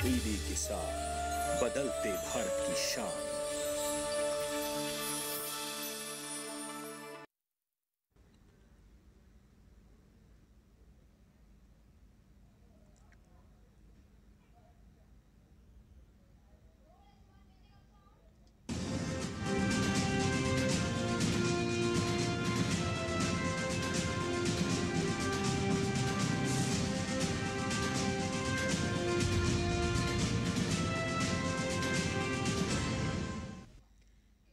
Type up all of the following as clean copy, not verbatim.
दीदी के साथ बदलते भारत की शान।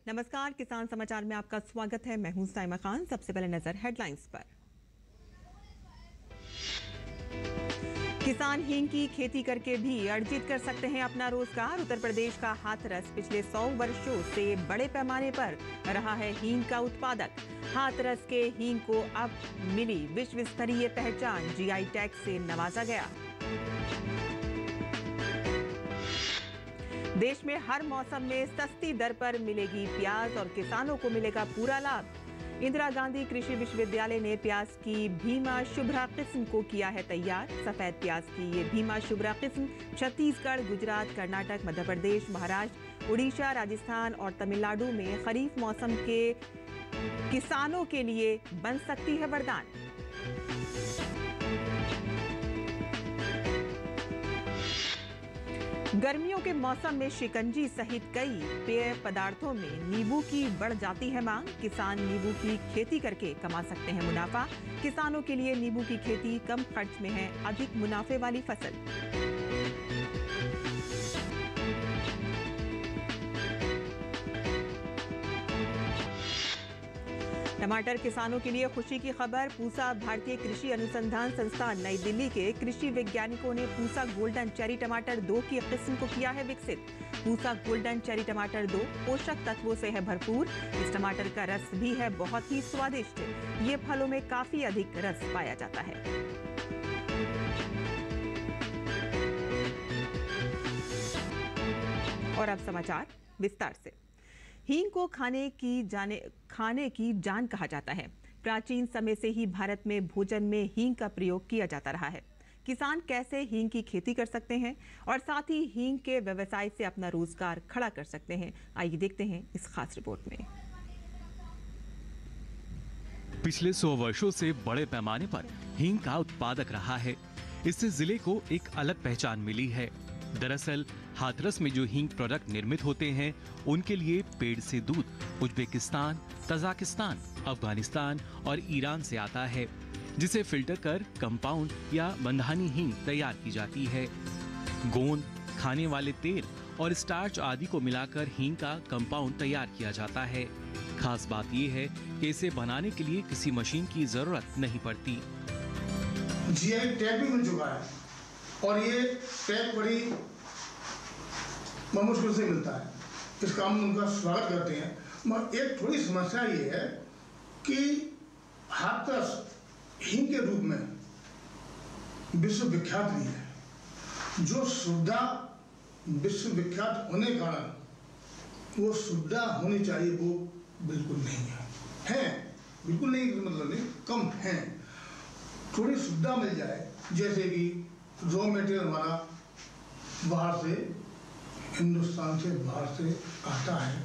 नमस्कार, किसान समाचार में आपका स्वागत है। मैं हूं साइमा खान। सबसे पहले नजर हेडलाइंस पर। किसान हींग की खेती करके भी अर्जित कर सकते हैं अपना रोजगार। उत्तर प्रदेश का हाथरस पिछले 100 वर्षों से बड़े पैमाने पर रहा है हींग का उत्पादक। हाथरस के हींग को अब मिली विश्व स्तरीय पहचान, जीआई टैग से नवाजा गया। देश में हर मौसम में सस्ती दर पर मिलेगी प्याज और किसानों को मिलेगा पूरा लाभ। इंदिरा गांधी कृषि विश्वविद्यालय ने प्याज की भीमा शुभ्रा किस्म को किया है तैयार। सफेद प्याज की ये भीमा शुभ्रा किस्म छत्तीसगढ़, गुजरात, कर्नाटक, मध्य प्रदेश, महाराष्ट्र, उड़ीसा, राजस्थान और तमिलनाडु में खरीफ मौसम के किसानों के लिए बन सकती है वरदान। गर्मियों के मौसम में शिकंजी सहित कई पेय पदार्थों में नींबू की बढ़ जाती है मांग। किसान नींबू की खेती करके कमा सकते हैं मुनाफा। किसानों के लिए नींबू की खेती कम खर्च में है अधिक मुनाफे वाली फसल। टमाटर किसानों के लिए खुशी की खबर। पूसा भारतीय कृषि अनुसंधान संस्थान नई दिल्ली के कृषि वैज्ञानिकों ने पूसा गोल्डन चेरी टमाटर 2 की किस्म को किया है विकसित। पूसा गोल्डन चेरी टमाटर 2 पोषक तत्वों से है भरपूर। इस टमाटर का रस भी है बहुत ही स्वादिष्ट। ये फलों में काफी अधिक रस पाया जाता है। और अब समाचार विस्तार से। हींग को खाने की जान कहा जाता है। प्राचीन समय से ही भारत में भोजन में हींग का प्रयोग किया जाता रहा है। किसान कैसे हींग की खेती कर सकते हैं और साथ ही हींग के व्यवसाय से अपना रोजगार खड़ा कर सकते हैं, आइए देखते हैं इस खास रिपोर्ट में। पिछले 100 वर्षों से बड़े पैमाने पर हींग का उत्पादक रहा है। इससे जिले को एक अलग पहचान मिली है। दरअसल हाथरस में जो हींग प्रोडक्ट निर्मित होते हैं उनके लिए पेड़ से दूध उज्बेकिस्तान, तजाकिस्तान, अफगानिस्तान और ईरान से आता है, जिसे फिल्टर कर कंपाउंड या बंधानी हींग तैयार की जाती है। गोंद, खाने वाले तेल और स्टार्च आदि को मिलाकर हींग का कंपाउंड तैयार किया जाता है। खास बात यह है कि इसे बनाने के लिए किसी मशीन की जरूरत नहीं पड़ती। जीआई टैग भी मिल चुका है और ये टैग बड़ी मुश्किल से मिलता है। इसका हम उनका स्वागत करते हैं। मगर एक थोड़ी समस्या ये है कि हाथरस हींग के रूप में विश्व विख्यात भी है। जो सुविधा विश्व विख्यात होने के कारण वो सुविधा होनी चाहिए वो बिल्कुल नहीं है। बिल्कुल नहीं मतलब नहीं, कम है। थोड़ी सुविधा मिल जाए, जैसे कि रॉ मटेरियल हमारा बाहर से, हिंदुस्तान से बाहर से आता है।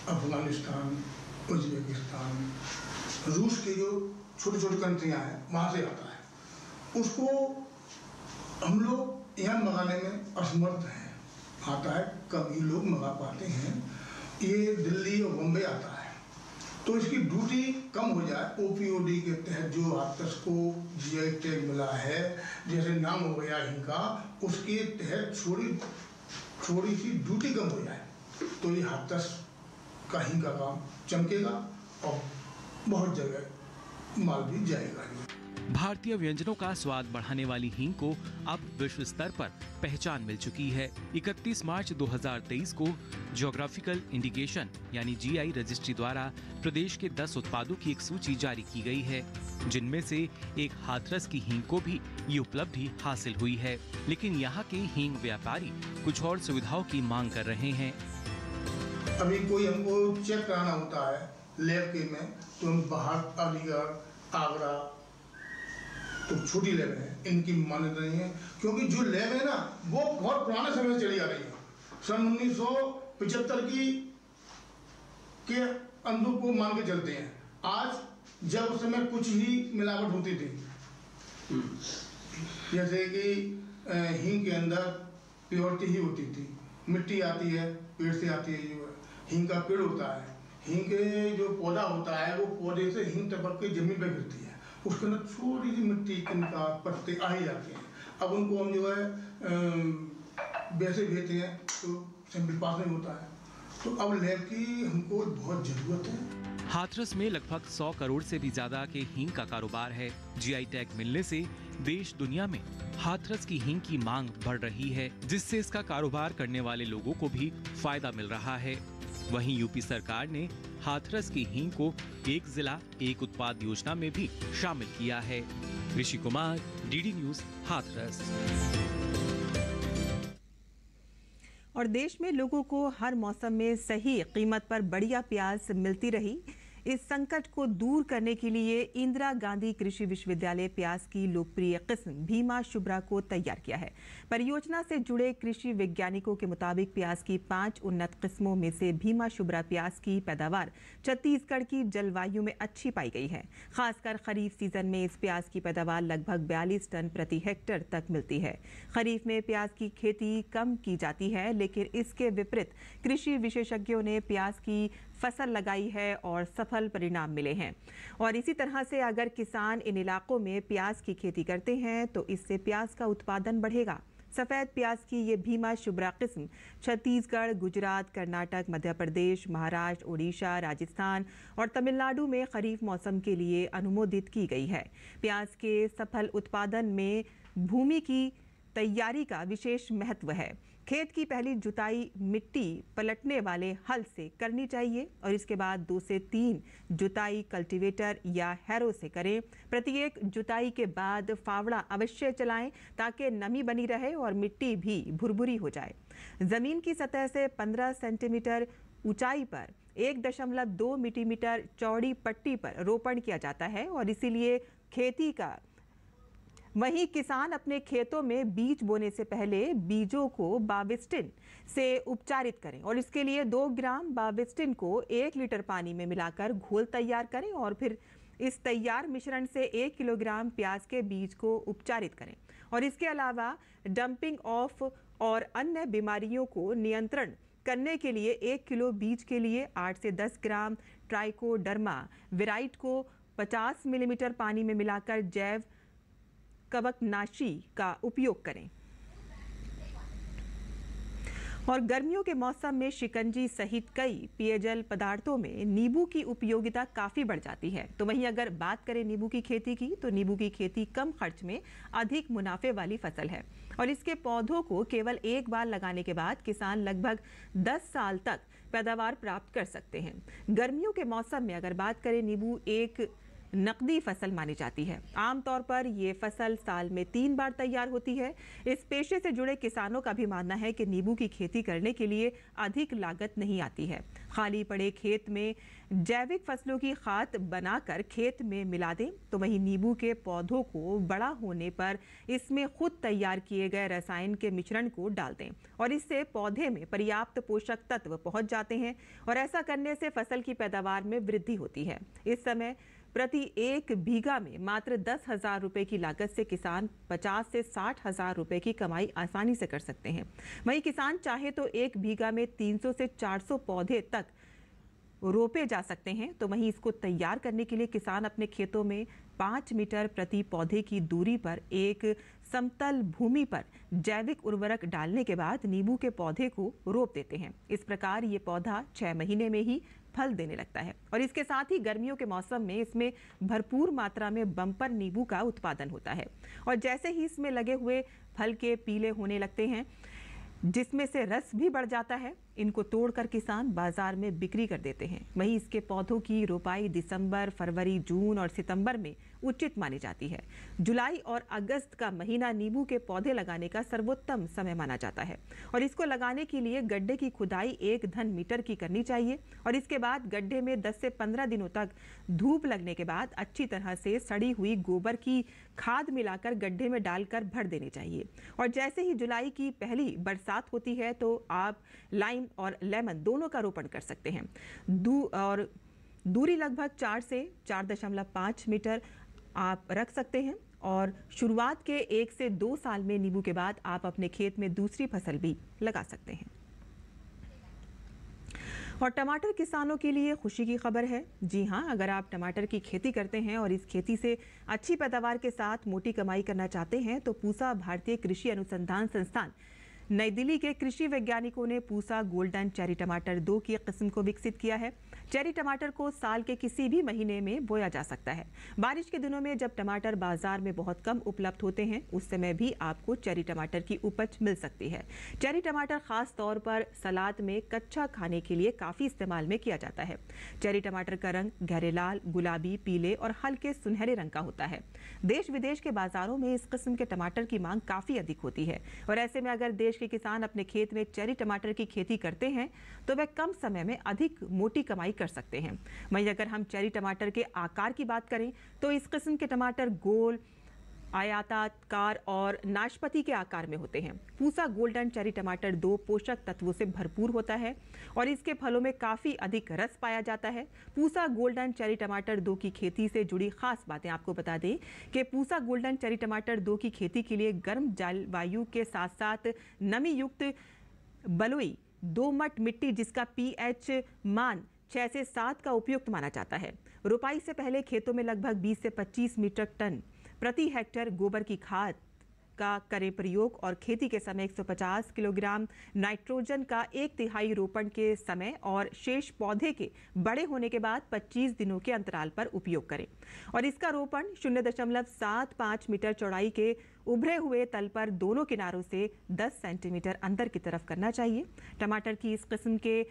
अफगानिस्तान, उज्बेकिस्तान, रूस के जो छोटी छोटी कंट्रियाँ हैं वहाँ से आता है। उसको हम लोग यहाँ मंगाने में असमर्थ हैं। आता है कम ही लोग मंगा पाते हैं। ये दिल्ली और बम्बई आता है। तो इसकी ड्यूटी कम हो जाए। ओपीओडी के तहत जो हाथरस को जीआई टैग मिला है, जैसे नाम हो गया इनका, उसके तहत थोड़ी सी ड्यूटी कम हो जाए तो ये हाथरस का हींग का काम चमकेगा और बहुत जगह माल भी जाएगा। भारतीय व्यंजनों का स्वाद बढ़ाने वाली हींग को अब विश्व स्तर पर पहचान मिल चुकी है। 31 मार्च 2023 को ज्योग्राफिकल इंडिकेशन यानी जीआई रजिस्ट्री द्वारा प्रदेश के 10 उत्पादों की एक सूची जारी की गई है, जिनमें से एक हाथरस की हींग को भी ये उपलब्धि हासिल हुई है। लेकिन यहाँ के हींग व्यापारी कुछ और सुविधाओं की मांग कर रहे हैं। अभी कोई हमको चेक कराना होता है लैब के में, तो हम बाहर अलीगढ़, आगरा, तो छोटी लैब है, इनकी मान्यता नहीं है, क्योंकि जो लैब है ना वो बहुत पुराने समय से चली आ रही है। सन 1975 के अंदर को मान के चलते हैं। आज जब उस समय कुछ ही मिलावट होती थी, जैसे कि हींग के अंदर प्योरिटी ही होती थी, मिट्टी आती है पेड़ से आती है, जो हींग का पेड़ होता है, हींग के जो पौधा होता है वो पौधे से हींग टपक के जमीन पर गिरती है, उसके अंदर छोटी सी मिट्टी का पत्ते आ ही जाते हैं। अब उनको हम जो है वैसे भेजते हैं तो सैंपल पास नहीं होता है, तो अब लैब की हमको बहुत ज़रूरत है। हाथरस में लगभग 100 करोड़ से भी ज्यादा के हींग का कारोबार है। जीआई टैग मिलने से देश दुनिया में हाथरस की हींग की मांग बढ़ रही है, जिससे इसका कारोबार करने वाले लोगों को भी फायदा मिल रहा है। वहीं यूपी सरकार ने हाथरस की हींग को एक जिला एक उत्पाद योजना में भी शामिल किया है। Rishi Kumar, DD news, Hathras. और देश में लोगों को हर मौसम में सही कीमत पर बढ़िया प्याज मिलती रही, इस संकट को दूर करने के लिए इंदिरा गांधी कृषि विश्वविद्यालय प्याज की लोकप्रिय किस्म भीमा शुभ्रा को तैयार किया है। परियोजना से जुड़े कृषि वैज्ञानिकों के मुताबिक प्याज की 5 उन्नत किस्मों में से भीमा शुभ्रा प्याज की पैदावार छत्तीसगढ़ की जलवायु में अच्छी पाई गई है। खासकर खरीफ सीजन में इस प्याज की पैदावार लगभग 42 टन प्रति हेक्टेयर तक मिलती है। खरीफ में प्याज की खेती कम की जाती है, लेकिन इसके विपरीत कृषि विशेषज्ञों ने प्याज की फसल लगाई है और सफल परिणाम मिले हैं। और इसी तरह से अगर किसान इन इलाकों में प्याज की खेती करते हैं तो इससे प्याज का उत्पादन बढ़ेगा। सफेद प्याज की ये भीमा शुभ्रा किस्म छत्तीसगढ़, गुजरात, कर्नाटक, मध्य प्रदेश, महाराष्ट्र, उड़ीसा, राजस्थान और तमिलनाडु में खरीफ मौसम के लिए अनुमोदित की गई है। प्याज के सफल उत्पादन में भूमि की तैयारी का विशेष महत्व है। खेत की पहली जुताई मिट्टी पलटने वाले हल से करनी चाहिए और इसके बाद 2 से 3 जुताई कल्टीवेटर या हैरो से करें। प्रत्येक जुताई के बाद फावड़ा अवश्य चलाएं ताकि नमी बनी रहे और मिट्टी भी भुरभुरी हो जाए। जमीन की सतह से 15 सेंटीमीटर ऊंचाई पर 1.2 मिलीमीटर चौड़ी पट्टी पर रोपण किया जाता है और इसीलिए खेती का वहीं किसान अपने खेतों में बीज बोने से पहले बीजों को बाविस्टिन से उपचारित करें और इसके लिए 2 ग्राम बाविस्टिन को 1 लीटर पानी में मिलाकर घोल तैयार करें और फिर इस तैयार मिश्रण से 1 किलोग्राम प्याज के बीज को उपचारित करें। और इसके अलावा डंपिंग ऑफ और अन्य बीमारियों को नियंत्रण करने के लिए 1 किलो बीज के लिए 8 से 10 ग्राम ट्राइकोडर्मा विराइट को 50 मिलीमीटर पानी में मिलाकर जैव कवकनाशी का उपयोग करें। और गर्मियों के मौसम में शिकंजी सहित कई पेयजल पदार्थों में नींबू की उपयोगिता काफ़ी बढ़ जाती है। तो वहीं अगर बात करें नींबू की खेती की, तो नींबू की खेती कम खर्च में अधिक मुनाफे वाली फसल है और इसके पौधों को केवल एक बार लगाने के बाद किसान लगभग 10 साल तक पैदावार प्राप्त कर सकते हैं। गर्मियों के मौसम में अगर बात करें, नींबू एक नकदी फसल मानी जाती है। आमतौर पर ये फसल साल में 3 बार तैयार होती है। इस पेशे से जुड़े किसानों का भी मानना है कि नींबू की खेती करने के लिए अधिक लागत नहीं आती है। खाली पड़े खेत में जैविक फसलों की खाद बनाकर खेत में मिला दें, तो वहीं नींबू के पौधों को बड़ा होने पर इसमें खुद तैयार किए गए रसायन के मिश्रण को डाल दें और इससे पौधे में पर्याप्त पोषक तत्व पहुंच जाते हैं और ऐसा करने से फसल की पैदावार में वृद्धि होती है। इस समय प्रति 1 बीघा में मात्र 10,000 रुपए की लागत से किसान 50 से 60,000 रुपए की कमाई आसानी से कर सकते हैं। वहीं किसान चाहे तो 1 बीघा में 300 से 400 पौधे तक रोपे जा सकते हैं। तो वहीं इसको तैयार करने के लिए किसान अपने खेतों में 5 मीटर प्रति पौधे की दूरी पर एक समतल भूमि पर जैविक उर्वरक डालने के बाद नींबू के पौधे को रोप देते हैं। इस प्रकार ये पौधा 6 महीने में ही फल देने लगता है और इसके साथ ही गर्मियों के मौसम में इसमें भरपूर मात्रा में बम्पर नींबू का उत्पादन होता है और जैसे ही इसमें लगे हुए फल के पीले होने लगते हैं, जिसमें से रस भी बढ़ जाता है, इनको तोड़कर किसान बाजार में बिक्री कर देते हैं। वहीं इसके पौधों की रोपाई दिसंबर, फरवरी, जून और सितंबर में उचित मानी जाती है। जुलाई और अगस्त का महीना नींबू के पौधे लगाने का सर्वोत्तम समय माना जाता है और इसको लगाने के लिए गड्ढे की खुदाई 1 घन मीटर की करनी चाहिए और इसके बाद गड्ढे में 10 से 15 दिनों तक धूप लगने के बाद अच्छी तरह से सड़ी हुई गोबर की खाद मिलाकर गड्ढे में डालकर भर देनी चाहिए। और जैसे ही जुलाई की पहली बरसात होती है तो आप लाइम और लेमन दोनों का रोपण कर सकते हैं। दूरी लगभग 4 से 4.5 मीटर आप रख सकते हैं और शुरुआत के 1 से 2 साल में नींबू के बाद आप अपने खेत में दूसरी फसल भी लगा सकते हैं। और टमाटर किसानों के लिए खुशी की खबर है। जी हां, अगर आप टमाटर की खेती करते हैं और इस खेती से अच्छी पैदावार के साथ मोटी कमाई करना चाहते हैं तो पूसा भारतीय कृषि अनुसंधान संस्थान नई दिल्ली के कृषि वैज्ञानिकों ने पूसा गोल्डन चेरी टमाटर 2 की किस्म को विकसित किया है। चेरी टमाटर को साल के किसी भी महीने में बोया जा सकता है। बारिश के दिनों में जब टमाटर बाजार में बहुत कम उपलब्ध होते हैं उस समय भी आपको चेरी टमाटर की उपज मिल सकती है। चेरी टमाटर खास तौर पर सलाद में कच्चा खाने के लिए काफ़ी इस्तेमाल में किया जाता है। चेरी टमाटर का रंग गहरे लाल, गुलाबी, पीले और हल्के सुनहरे रंग का होता है। देश विदेश के बाजारों में इस किस्म के टमाटर की मांग काफ़ी अधिक होती है और ऐसे में अगर देश के किसान अपने खेत में चेरी टमाटर की खेती करते हैं तो वे कम समय में अधिक मोटी कमाई कर सकते हैं। वहीं अगर हम चेरी टमाटर के आकार की बात करें तो इस किस्म के टमाटर गोल, आयताकार और नाशपाती के आकार में होते हैं। पूसा गोल्डन चेरी टमाटर 2 पोषक तत्वों से भरपूर होता है और इसके फलों में काफ़ी अधिक रस पाया जाता है। पूसा गोल्डन चेरी टमाटर 2 की खेती से जुड़ी खास बातें आपको बता दें कि पूसा गोल्डन चेरी टमाटर 2 की खेती के लिए गर्म जलवायु के साथ साथ नमी युक्त बलुई दोमट मिट्टी जिसका pH मान 6 से 7 का उपयुक्त माना जाता है। रोपाई से पहले खेतों में लगभग 20 से 25 मीट्रिक टन प्रति हेक्टेयर गोबर की खाद का करें प्रयोग और खेती के समय 150 किलोग्राम नाइट्रोजन का 1/3 रोपण के समय और शेष पौधे के बड़े होने के बाद 25 दिनों के अंतराल पर उपयोग करें और इसका रोपण 0.75 मीटर चौड़ाई के उभरे हुए तल पर दोनों किनारों से 10 सेंटीमीटर अंदर की तरफ करना चाहिए। टमाटर की इस किस्म के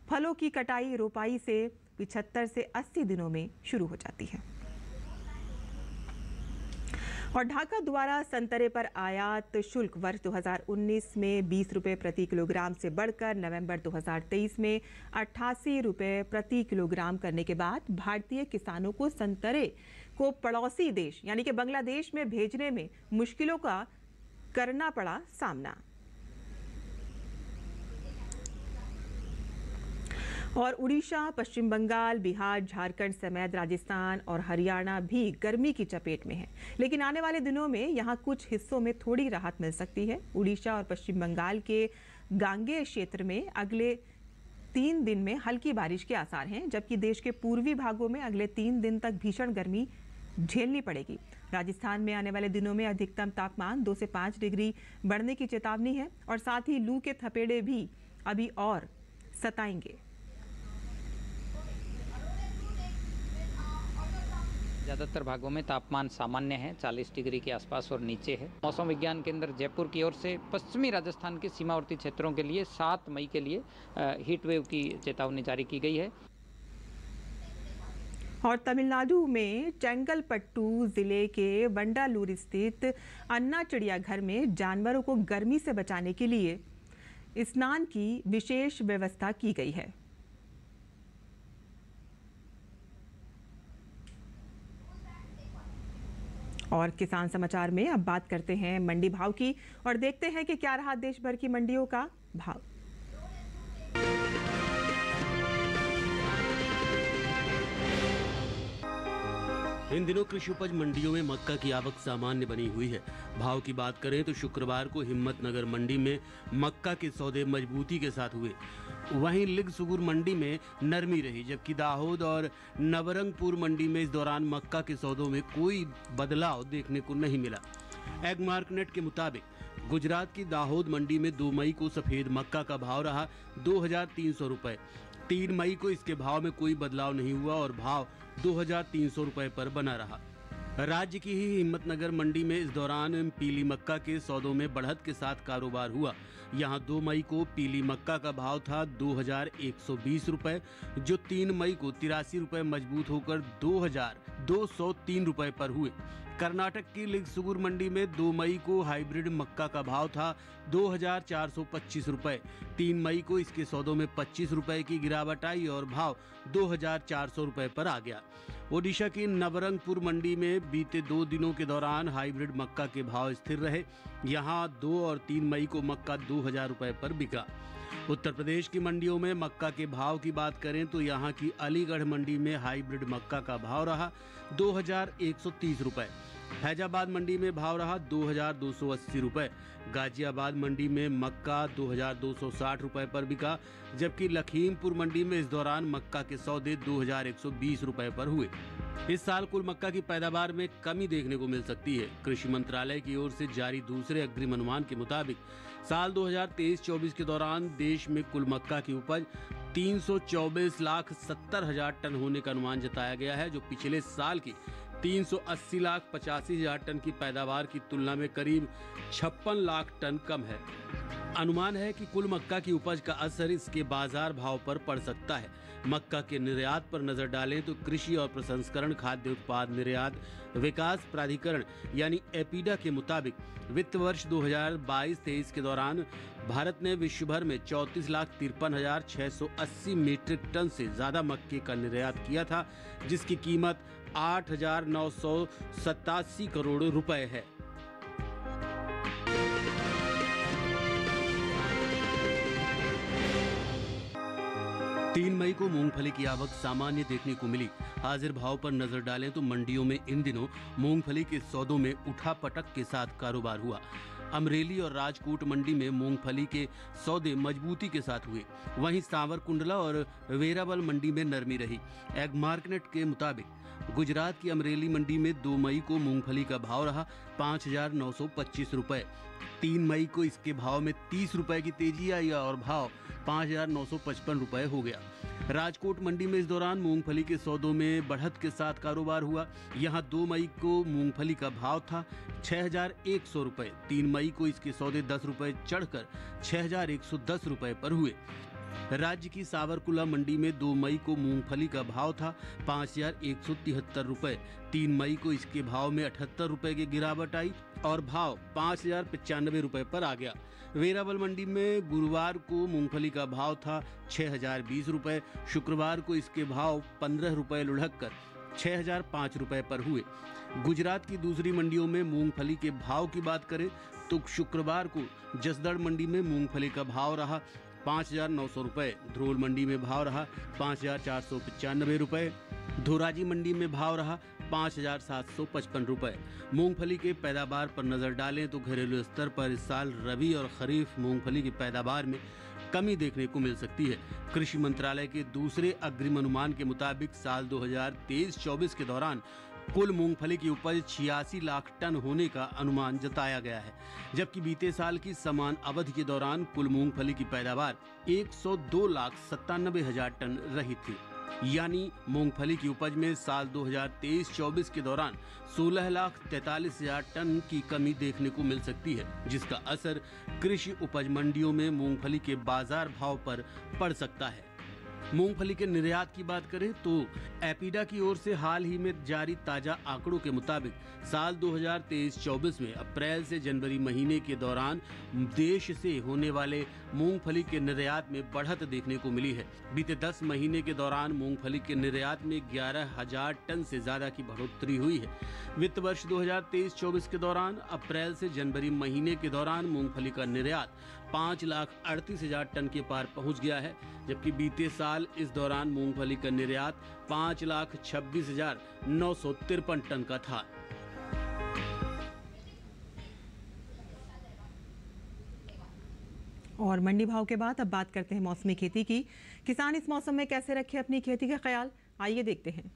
फलों की कटाई रोपाई से 75 से 80 दिनों में शुरू हो जाती है। और ढाका द्वारा संतरे पर आयात शुल्क वर्ष 2019 में 20 रुपये प्रति किलोग्राम से बढ़कर नवंबर 2023 में 88 रुपये प्रति किलोग्राम करने के बाद भारतीय किसानों को संतरे को पड़ोसी देश यानी कि बांग्लादेश में भेजने में मुश्किलों का करना पड़ा सामना। और उड़ीसा, पश्चिम बंगाल, बिहार, झारखंड समेत राजस्थान और हरियाणा भी गर्मी की चपेट में है, लेकिन आने वाले दिनों में यहाँ कुछ हिस्सों में थोड़ी राहत मिल सकती है। उड़ीसा और पश्चिम बंगाल के गांगेय क्षेत्र में अगले 3 दिन में हल्की बारिश के आसार हैं, जबकि देश के पूर्वी भागों में अगले 3 दिन तक भीषण गर्मी झेलनी पड़ेगी। राजस्थान में आने वाले दिनों में अधिकतम तापमान 2 से 5 डिग्री बढ़ने की चेतावनी है और साथ ही लू के थपेड़े भी अभी और सताएंगे। ज़्यादातर भागों में तापमान सामान्य है, 40 डिग्री के आसपास और नीचे है। मौसम विज्ञान केंद्र जयपुर की ओर से पश्चिमी राजस्थान के सीमावर्ती क्षेत्रों के लिए 7 मई के लिए हीट वेव की चेतावनी जारी की गई है। और तमिलनाडु में चेंगलपट्टू जिले के वंडालूर स्थित अन्ना चिड़ियाघर में जानवरों को गर्मी से बचाने के लिए स्नान की विशेष व्यवस्था की गई है। और किसान समाचार में अब बात करते हैं मंडी भाव की और देखते हैं कि क्या रहा देश भर की मंडियों का भाव। इन दिनों कृषि उपज मंडियों में मक्का की आवक सामान्य बनी हुई है। भाव की बात करें तो शुक्रवार को हिम्मतनगर मंडी में मक्का के सौदे मजबूती के साथ हुए। वहीं लिगसुगुर मंडी में नरमी रही, जबकि दाहोद और नवरंगपुर मंडी में इस दौरान मक्का के सौदों में कोई बदलाव देखने को नहीं मिला। एग मार्केट के मुताबिक गुजरात की दाहोद मंडी में 2 मई को सफेद मक्का का भाव रहा 2300 रुपए। 3 मई को इसके भाव में कोई बदलाव नहीं हुआ और भाव 2300 रुपए पर बना रहा। राज्य की ही हिम्मतनगर मंडी में इस दौरान पीली मक्का के सौदों में बढ़त के साथ कारोबार हुआ। यहां 2 मई को पीली मक्का का भाव था 2120 रुपए, जो 3 मई को 83 रुपए मजबूत होकर 2203 रुपए पर हुए। कर्नाटक की लिगसुगुर मंडी में 2 मई को हाइब्रिड मक्का का भाव था 2425 रुपए। 3 मई को इसके सौदों में 25 रुपए की गिरावट आई और भाव 2400 रुपए पर आ गया। ओडिशा की नवरंगपुर मंडी में बीते 2 दिनों के दौरान हाइब्रिड मक्का के भाव स्थिर रहे। यहां 2 और 3 मई को मक्का 2000 रुपए पर बिका। उत्तर प्रदेश की मंडियों में मक्का के भाव की बात करें तो यहां की अलीगढ़ मंडी में हाइब्रिड मक्का का भाव रहा 2130 रुपए। फैजाबाद मंडी में भाव रहा 2280 रुपए। गाजियाबाद मंडी में मक्का 2260 रुपए पर बिका, जबकि लखीमपुर मंडी में इस दौरान मक्का के सौदे 2120 रुपए पर हुए। इस साल कुल मक्का की पैदावार में कमी देखने को मिल सकती है। कृषि मंत्रालय की ओर से जारी दूसरे अग्रिम अनुमान के मुताबिक साल 2023-24 के दौरान देश में कुल मक्का की उपज 324,70,000 टन होने का अनुमान जताया गया है, जो पिछले साल की 380,85,000 टन की पैदावार की तुलना में करीब 56 लाख टन कम है। अनुमान है कि कुल मक्का की उपज का असर इसके बाजार भाव पर पड़ सकता है। मक्का के निर्यात पर नजर डालें तो कृषि और प्रसंस्करण खाद्य उत्पाद निर्यात विकास प्राधिकरण यानी एपीडा के मुताबिक वित्त वर्ष 2022-23 के दौरान भारत ने विश्व भर में 34,53,680 मीट्रिक टन से ज्यादा मक्के का निर्यात किया था, जिसकी कीमत 8,987 करोड़ रुपए है। तीन मई को मूंगफली की आवक सामान्य देखने को मिली। हाजिर भाव पर नजर डालें तो मंडियों में इन दिनों मूंगफली के सौदों में उठापटक के साथ कारोबार हुआ। अमरेली और राजकोट मंडी में मूंगफली के सौदे मजबूती के साथ हुए। वहीं सांवरकुंडला और वेरावल मंडी में नरमी रही। एग मार्केट के मुताबिक गुजरात की अमरेली मंडी में 2 मई को मूंगफली का भाव रहा 5,925 रुपए। 3 मई को इसके भाव में 30 रुपए की तेजी आई और भाव 5,955 रुपए हो गया। राजकोट मंडी में इस दौरान मूंगफली के सौदों में बढ़त के साथ कारोबार हुआ। यहां 2 मई को मूंगफली का भाव था 6,100 रुपए। 3 मई को इसके सौदे 10 रुपए चढ़कर 6,110 रुपए पर हुए। राज्य की सावरकुला मंडी में 2 मई को मूंगफली का भाव था 5,173 रुपए। 3 मई को इसके भाव में 78 रुपए की गिरावट आई और भाव 5,095 रुपए पर आ गया। वेरावल मंडी में गुरुवार को मूंगफली का भाव था 6,020 रुपए। शुक्रवार को इसके भाव 15 रुपए लुढ़ककर 6,005 रुपए पर हुए। गुजरात की दूसरी मंडियों में मूंगफली के भाव की बात करें तो शुक्रवार को जसदड़ मंडी में मूंगफली का भाव रहा 5,900 रुपए। ध्रोल मंडी में भाव रहा 5,495 रुपए। धोराजी मंडी में भाव रहा 5,755 रुपए। मूंगफली के पैदावार पर नजर डालें तो घरेलू स्तर पर इस साल रबी और खरीफ मूंगफली की पैदावार में कमी देखने को मिल सकती है। कृषि मंत्रालय के दूसरे अग्रिम अनुमान के मुताबिक साल 2023-24 के दौरान कुल मूंगफली की उपज 86 लाख टन होने का अनुमान जताया गया है, जबकि बीते साल की समान अवधि के दौरान कुल मूंगफली की पैदावार 102,97,000 टन रही थी। यानी मूंगफली की उपज में साल 2023-24 के दौरान 16,43,000 टन की कमी देखने को मिल सकती है, जिसका असर कृषि उपज मंडियों में मूंगफली के बाजार भाव पर पड़ सकता है। मूंगफली के निर्यात की बात करें तो एपीडा की ओर से हाल ही में जारी ताजा आंकड़ों के मुताबिक साल 2023-24 में अप्रैल से जनवरी महीने के दौरान देश से होने वाले मूंगफली के निर्यात में बढ़त देखने को मिली है। बीते 10 महीने के दौरान मूंगफली के निर्यात में 11,000 टन से ज्यादा की बढ़ोतरी हुई है। वित्त वर्ष 2023-24 के दौरान अप्रैल से जनवरी महीने के दौरान मूंगफली का निर्यात 5,38,000 टन के पार पहुंच गया है, जबकि बीते साल इस दौरान मूंगफली का निर्यात 5,26,953 टन का था। और मंडी भाव के बाद अब बात करते हैं मौसमी खेती की। किसान इस मौसम में कैसे रखे अपनी खेती का ख्याल, आइए देखते हैं।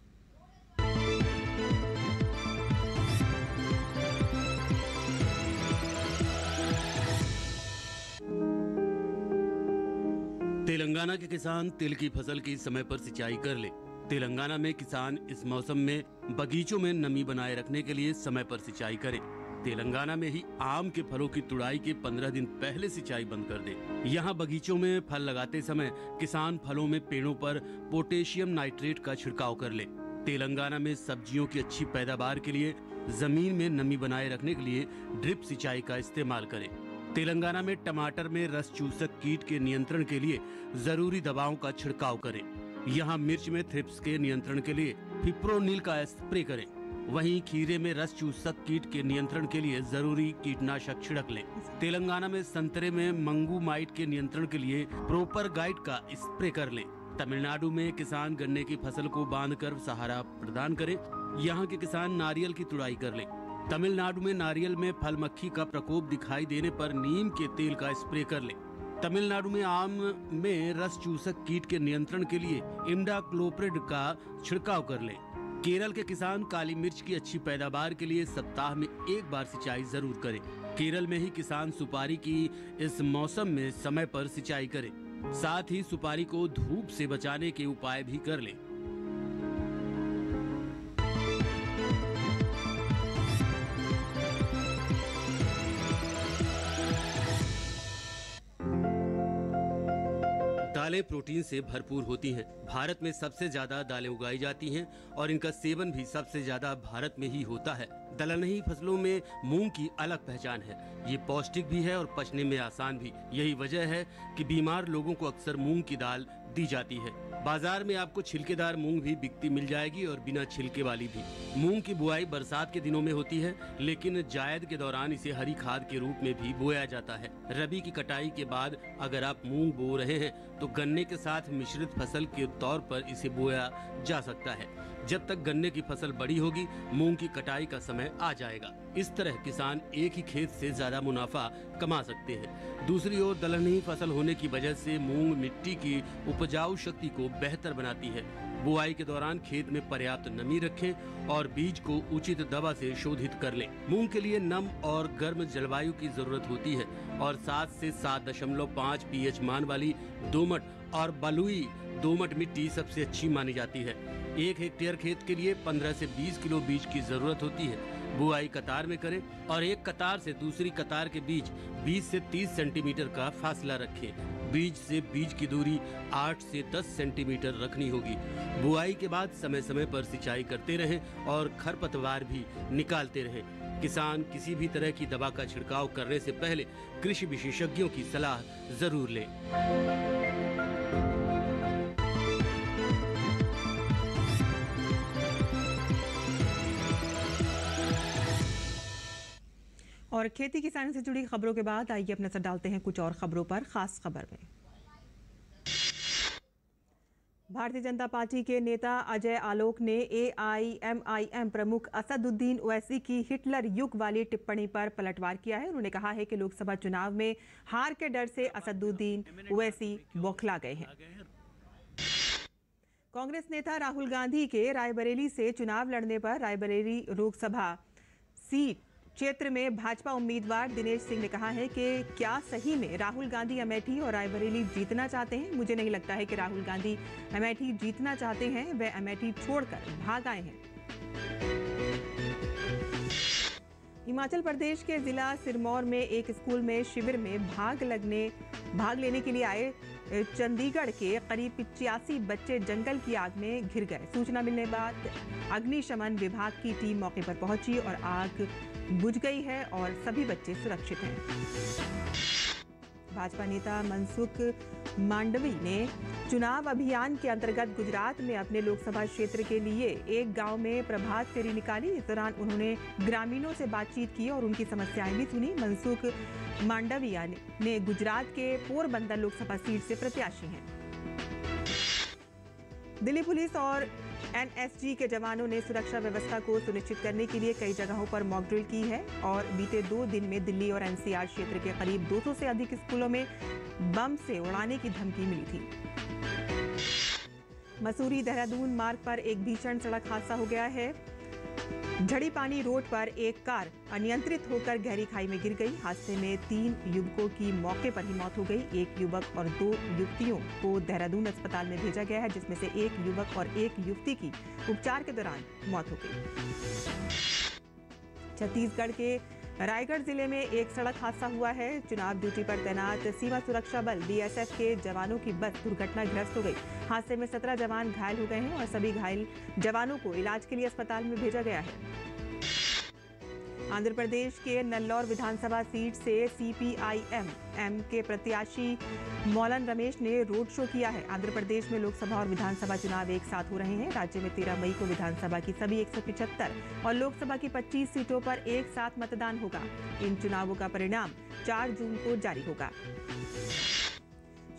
तेलंगाना के किसान तिल की फसल की समय पर सिंचाई कर ले। तेलंगाना में किसान इस मौसम में बगीचों में नमी बनाए रखने के लिए समय पर सिंचाई करें। तेलंगाना में ही आम के फलों की तुड़ाई के 15 दिन पहले सिंचाई बंद कर दें। यहाँ बगीचों में फल लगाते समय किसान फलों में पेड़ों पर पोटेशियम नाइट्रेट का छिड़काव कर ले। तेलंगाना में सब्जियों की अच्छी पैदावार के लिए जमीन में नमी बनाए रखने के लिए ड्रिप सिंचाई का इस्तेमाल करें। तेलंगाना में टमाटर में रस चूसक कीट के नियंत्रण के लिए जरूरी दवाओं का छिड़काव करें। यहाँ मिर्च में थ्रिप्स के नियंत्रण के लिए फिप्रोनिल का स्प्रे करें। वहीं खीरे में रस चूसक कीट के नियंत्रण के लिए जरूरी कीटनाशक छिड़क लें। तेलंगाना में संतरे में मंगू माइट के नियंत्रण के लिए प्रोपर गाइड का स्प्रे कर लें। तमिलनाडु में किसान गन्ने की फसल को बांधकर सहारा प्रदान करें। यहाँ के किसान नारियल की तुड़ाई कर लें। तमिलनाडु में नारियल में फल मक्खी का प्रकोप दिखाई देने पर नीम के तेल का स्प्रे कर लें। तमिलनाडु में आम में रस चूसक कीट के नियंत्रण के लिए इम्डाक्लोप्रिड का छिड़काव कर लें। केरल के किसान काली मिर्च की अच्छी पैदावार के लिए सप्ताह में एक बार सिंचाई जरूर करें। केरल में ही किसान सुपारी की इस मौसम में समय पर सिंचाई करें। साथ ही सुपारी को धूप से बचाने के उपाय भी कर लें। दालें प्रोटीन से भरपूर होती हैं। भारत में सबसे ज्यादा दालें उगाई जाती हैं और इनका सेवन भी सबसे ज्यादा भारत में ही होता है। दलहनी फसलों में मूंग की अलग पहचान है। ये पौष्टिक भी है और पचने में आसान भी। यही वजह है कि बीमार लोगों को अक्सर मूंग की दाल दी जाती है। बाजार में आपको छिलकेदार मूंग भी बिकती मिल जाएगी और बिना छिलके वाली भी। मूंग की बुआई बरसात के दिनों में होती है, लेकिन जायद के दौरान इसे हरी खाद के रूप में भी बोया जाता है। रबी की कटाई के बाद अगर आप मूंग बो रहे हैं तो गन्ने के साथ मिश्रित फसल के तौर पर इसे बोया जा सकता है। जब तक गन्ने की फसल बड़ी होगी, मूंग की कटाई का समय आ जाएगा। इस तरह किसान एक ही खेत से ज्यादा मुनाफा कमा सकते हैं। दूसरी ओर दलहनी फसल होने की वजह से मूंग मिट्टी की उपजाऊ शक्ति को बेहतर बनाती है। बुआई के दौरान खेत में पर्याप्त नमी रखें और बीज को उचित दवा से शोधित कर लें। मूंग के लिए नम और गर्म जलवायु की जरूरत होती है और 7 से 7.5 pH मान वाली दोमट और बलुई दोमट मिट्टी सबसे अच्छी मानी जाती है। 1 हेक्टेयर खेत के लिए 15 से 20 किलो बीज की जरूरत होती है। बुआई कतार में करें और एक कतार से दूसरी कतार के बीच 20 से 30 सेंटीमीटर का फासला रखें। बीज से बीज की दूरी 8 से 10 सेंटीमीटर रखनी होगी। बुआई के बाद समय समय पर सिंचाई करते रहें और खरपतवार भी निकालते रहें। किसान किसी भी तरह की दवा का छिड़काव करने से पहले कृषि विशेषज्ञों की सलाह जरूर लें। और खेती किसानी से जुड़ी खबरों के बाद आइए अपना नजर डालते हैं कुछ और खबरों पर। खास खबर में भारतीय जनता पार्टी के नेता अजय आलोक ने AIMIM प्रमुख असदुद्दीन ओवैसी की हिटलर युग वाली टिप्पणी पर पलटवार किया है। उन्होंने कहा है कि लोकसभा चुनाव में हार के डर से असदुद्दीन ओवैसी बौखला गए हैं। कांग्रेस नेता राहुल गांधी के रायबरेली से चुनाव लड़ने पर रायबरेली लोकसभा सीट क्षेत्र में भाजपा उम्मीदवार दिनेश सिंह ने कहा है कि क्या सही में राहुल गांधी अमेठी और रायबरेली जीतना चाहते हैं? मुझे नहीं लगता है कि राहुल गांधी अमेठी जीतना चाहते हैं। वे अमेठी छोड़कर भाग आए हैं। हिमाचल प्रदेश के जिला सिरमौर में एक स्कूल में शिविर में भाग लेने के लिए आए चंडीगढ़ के करीब 85 बच्चे जंगल की आग में घिर गए। सूचना मिलने बाद अग्निशमन विभाग की टीम मौके पर पहुंची और आग बुझ गई है और सभी बच्चे सुरक्षित हैं। भाजपा नेता मनसुख मांडवी ने चुनाव अभियान के अंतर्गत गुजरात में अपने लोकसभा क्षेत्र के लिए एक गांव में प्रभात फेरी निकाली। इस दौरान उन्होंने ग्रामीणों से बातचीत की और उनकी समस्याएं भी सुनी। मनसुख मांडविया ने गुजरात के पोरबंदर लोकसभा सीट से प्रत्याशी हैं। दिल्ली पुलिस और NSG के जवानों ने सुरक्षा व्यवस्था को सुनिश्चित करने के लिए कई जगहों पर मॉक ड्रिल की है और बीते 2 दिन में दिल्ली और NCR क्षेत्र के करीब 200 से अधिक स्कूलों में बम से उड़ाने की धमकी मिली थी। मसूरी देहरादून मार्ग पर एक भीषण सड़क हादसा हो गया है। झड़ी पानी रोड पर एक कार अनियंत्रित होकर गहरी खाई में गिर गई। हादसे में 3 युवकों की मौके पर ही मौत हो गई। एक युवक और 2 युवतियों को देहरादून अस्पताल में भेजा गया है, जिसमें से एक युवक और एक युवती की उपचार के दौरान मौत हो गई। छत्तीसगढ़ के रायगढ़ जिले में एक सड़क हादसा हुआ है। चुनाव ड्यूटी पर तैनात सीमा सुरक्षा बल बीएसएफ के जवानों की बस दुर्घटनाग्रस्त हो गई। हादसे में 17 जवान घायल हो गए हैं और सभी घायल जवानों को इलाज के लिए अस्पताल में भेजा गया है। आंध्र प्रदेश के नल्लौर विधानसभा सीट से सीपीआईएम के प्रत्याशी मौलन रमेश ने रोड शो किया है। आंध्र प्रदेश में लोकसभा और विधानसभा चुनाव एक साथ हो रहे हैं। राज्य में 13 मई को विधानसभा की सभी 175 और लोकसभा की 25 सीटों पर एक साथ मतदान होगा। इन चुनावों का परिणाम 4 जून को जारी होगा।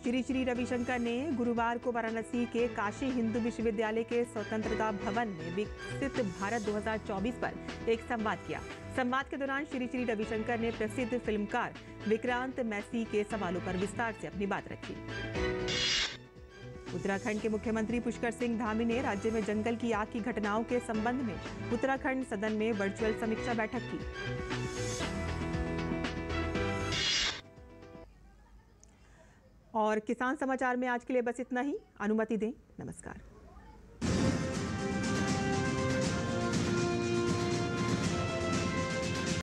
श्री श्री रविशंकर ने गुरुवार को वाराणसी के काशी हिंदू विश्वविद्यालय के स्वतंत्रता भवन में विकसित भारत 2024 पर एक संवाद किया। संवाद के दौरान श्री श्री रविशंकर ने प्रसिद्ध फिल्मकार विक्रांत मैसी के सवालों पर विस्तार से अपनी बात रखी। उत्तराखंड के मुख्यमंत्री पुष्कर सिंह धामी ने राज्य में जंगल की आग की घटनाओं के संबंध में उत्तराखंड सदन में वर्चुअल समीक्षा बैठक की। और किसान समाचार में आज के लिए बस इतना ही। अनुमति दें। नमस्कार।